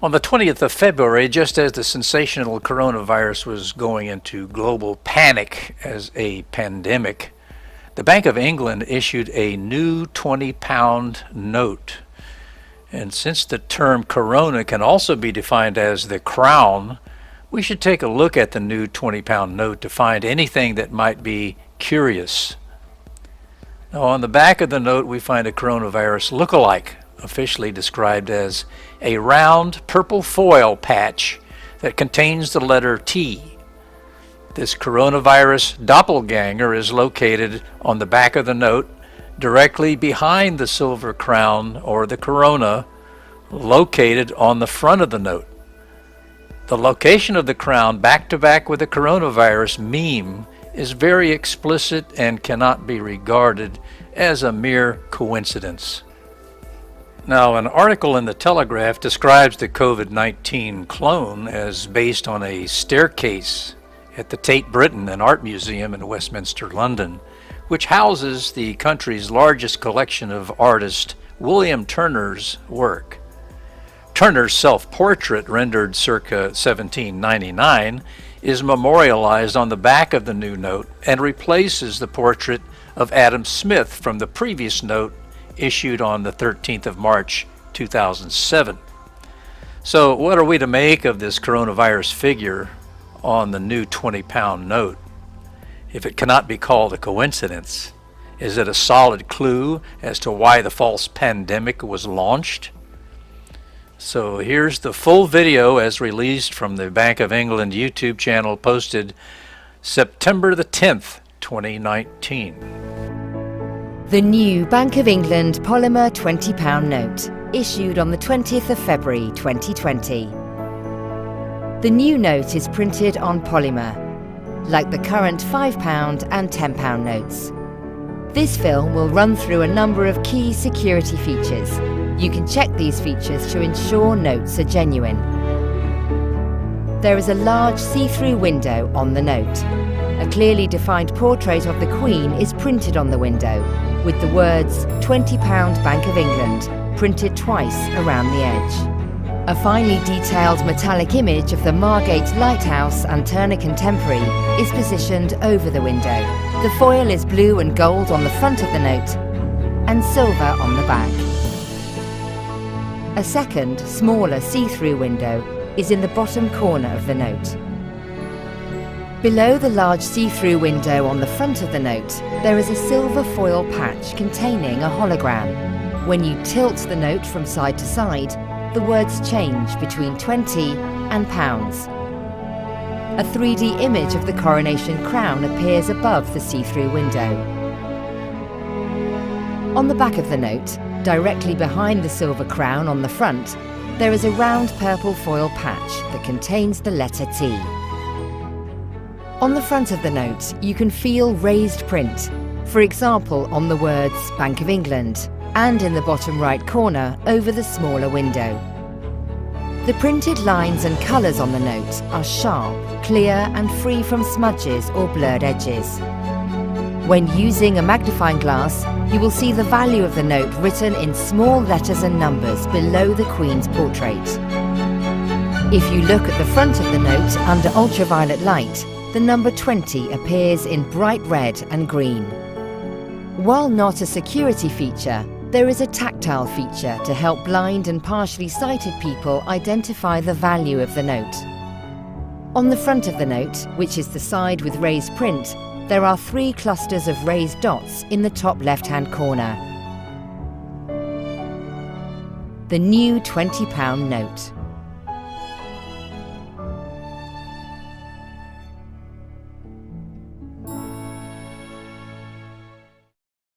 On the 20th of February, just as the sensational coronavirus was going into global panic as a pandemic, the Bank of England issued a new 20-pound note. And since the term corona can also be defined as the crown, we should take a look at the new 20-pound note to find anything that might be curious. Now, on the back of the note, we find a coronavirus look-alike, officially described as a round purple foil patch that contains the letter T. This coronavirus doppelganger is located on the back of the note, directly behind the silver crown or the corona, located on the front of the note. The location of the crown back to back with the coronavirus meme is very explicit and cannot be regarded as a mere coincidence. Now, an article in the Telegraph describes the COVID-19 clone as based on a staircase at the Tate Britain, an art museum in Westminster, London, which houses the country's largest collection of artist William Turner's work. Turner's self-portrait, rendered circa 1799, is memorialized on the back of the new note and replaces the portrait of Adam Smith from the previous note issued on the 13th of March 2007. So what are we to make of this coronavirus figure on the new 20-pound note? If it cannot be called a coincidence, is it a solid clue as to why the false pandemic was launched? So here's the full video as released from the Bank of England YouTube channel, posted September the 10th, 2019. The new Bank of England polymer £20 note, issued on the 20th of February 2020. The new note is printed on polymer, like the current £5 and £10 notes. This film will run through a number of key security features. You can check these features to ensure notes are genuine. There is a large see-through window on the note. A clearly defined portrait of the Queen is printed on the window, with the words £20 Bank of England printed twice around the edge. A finely detailed metallic image of the Margate Lighthouse and Turner Contemporary is positioned over the window. The foil is blue and gold on the front of the note and silver on the back. A second, smaller see-through window is in the bottom corner of the note. Below the large see-through window on the front of the note, there is a silver foil patch containing a hologram. When you tilt the note from side to side, the words change between 20 and pounds. A 3D image of the coronation crown appears above the see-through window. On the back of the note, directly behind the silver crown on the front, there is a round purple foil patch that contains the letter T. On the front of the note, you can feel raised print, for example on the words Bank of England, and in the bottom right corner over the smaller window. The printed lines and colours on the note are sharp, clear and free from smudges or blurred edges. When using a magnifying glass, you will see the value of the note written in small letters and numbers below the Queen's portrait. If you look at the front of the note under ultraviolet light, the number 20 appears in bright red and green. While not a security feature, there is a tactile feature to help blind and partially sighted people identify the value of the note. On the front of the note, which is the side with raised print, there are 3 clusters of raised dots in the top left-hand corner. The new £20 note.